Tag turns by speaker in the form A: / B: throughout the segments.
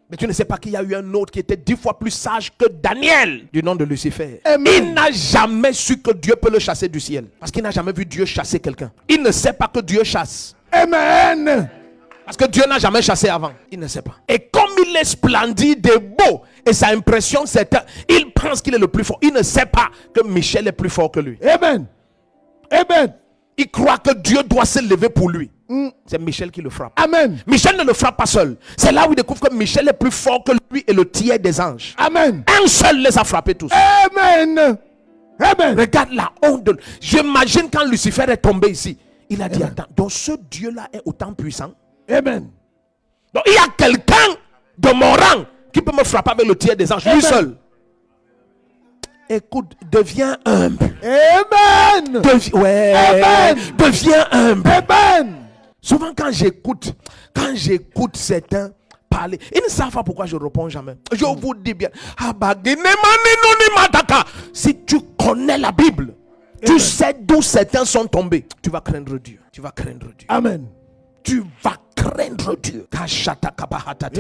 A: Mais tu ne sais pas qu'il y a eu un autre qui était 10 fois plus sage que Daniel, du nom de Lucifer.
B: Amen.
A: Il n'a jamais su que Dieu peut le chasser du ciel. Parce qu'il n'a jamais vu Dieu chasser quelqu'un. Il ne sait pas que Dieu chasse.
B: Amen.
A: Parce que Dieu n'a jamais chassé avant. Il ne sait pas. Et comme il est splendide et beau, et ça impressionne certains, il pense qu'il est le plus fort. Il ne sait pas que Michel est plus fort que lui.
B: Amen. Amen.
A: Il croit que Dieu doit se lever pour lui. C'est Michel qui le frappe.
B: Amen.
A: Michel ne le frappe pas seul. C'est là où il découvre que Michel est plus fort que lui et le tiers des anges.
B: Amen.
A: Un seul les a frappés tous.
B: Amen. Amen.
A: Regarde la honte de... J'imagine quand Lucifer est tombé ici. Il a dit,
B: Amen.
A: attends, donc ce Dieu-là est autant puissant.
B: Amen.
A: Donc il y a quelqu'un de mon rang qui peut me frapper avec le tiers des anges. Lui
B: Amen.
A: seul. Écoute, deviens humble.
B: Amen.
A: Ouais.
B: Amen.
A: Deviens humble.
B: Amen.
A: Souvent quand j'écoute certains parler, ils ne savent pas pourquoi je réponds jamais. Je vous dis bien, si tu connais la Bible, tu sais d'où certains sont tombés, tu vas craindre Dieu. Tu vas craindre Dieu.
B: Amen.
A: Tu vas craindre Dieu.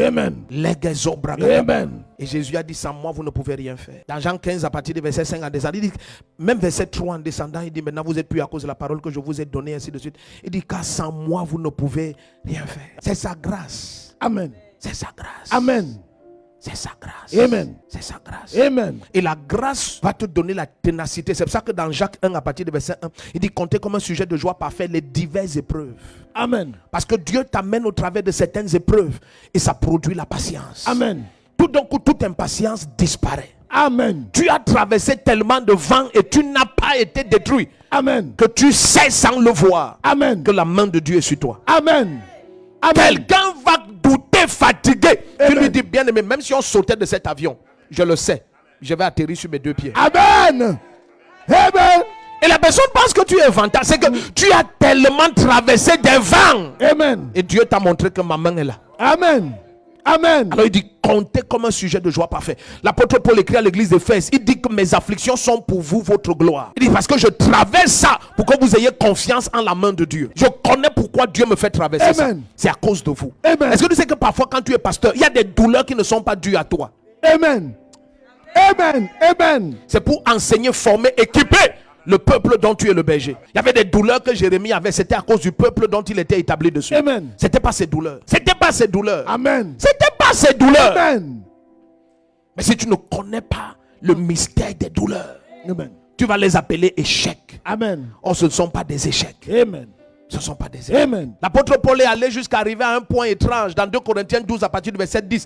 B: Amen. Amen.
A: Et Jésus a dit, sans moi vous ne pouvez rien faire. Dans Jean 15 à partir du verset 5 en descendant, il dit, même verset 3 en descendant, il dit, maintenant vous êtes plus à cause de la parole que je vous ai donnée, ainsi de suite. Il dit, car sans moi vous ne pouvez rien faire. C'est sa grâce.
B: Amen.
A: C'est sa grâce.
B: Amen.
A: C'est sa grâce.
B: Amen.
A: C'est sa grâce.
B: Amen.
A: Et la grâce va te donner la ténacité. C'est pour ça que dans Jacques 1 à partir du verset 1, il dit, comptez comme un sujet de joie parfait les diverses épreuves.
B: Amen.
A: Parce que Dieu t'amène au travers de certaines épreuves et ça produit la patience.
B: Amen.
A: Tout d'un coup, toute impatience disparaît.
B: Amen.
A: Tu as traversé tellement de vent et tu n'as pas été détruit.
B: Amen.
A: Que tu sais sans le voir.
B: Amen.
A: Que la main de Dieu est sur toi.
B: Amen. Amen.
A: Quelqu'un va douter, fatigué.
B: Amen.
A: Tu lui dis, bien aimé, même si on sautait de cet avion, je le sais, je vais atterrir sur mes deux pieds.
B: Amen. Amen.
A: Et la personne pense que tu es vantant. C'est que tu as tellement traversé des vents.
B: Amen.
A: Et Dieu t'a montré que ma main est là.
B: Amen. Amen.
A: Alors il dit, comptez comme un sujet de joie parfait. L'apôtre Paul écrit à l'église d'Éphèse, il dit que mes afflictions sont pour vous votre gloire. Il dit, parce que je traverse ça pour que vous ayez confiance en la main de Dieu. Je connais pourquoi Dieu me fait traverser
B: Amen.
A: ça. C'est à cause de vous.
B: Amen.
A: Est-ce que tu sais que parfois quand tu es pasteur, il y a des douleurs qui ne sont pas dues à toi.
B: Amen. Amen. Amen.
A: C'est pour enseigner, former, équiper le peuple dont tu es le berger. Il y avait des douleurs que Jérémie avait, c'était à cause du peuple dont il était établi dessus.
B: Amen.
A: C'était pas ses douleurs. C'était pas ses douleurs.
B: Amen.
A: C'était pas ses douleurs.
B: Amen.
A: Mais si tu ne connais pas le mystère des douleurs,
B: Amen.
A: tu vas les appeler échecs.
B: Amen.
A: Or, ce ne sont pas des échecs.
B: Amen.
A: Ce ne sont pas des échecs.
B: Amen.
A: L'apôtre Paul est allé jusqu'à arriver à un point étrange dans 2 Corinthiens 12 à partir du verset 10.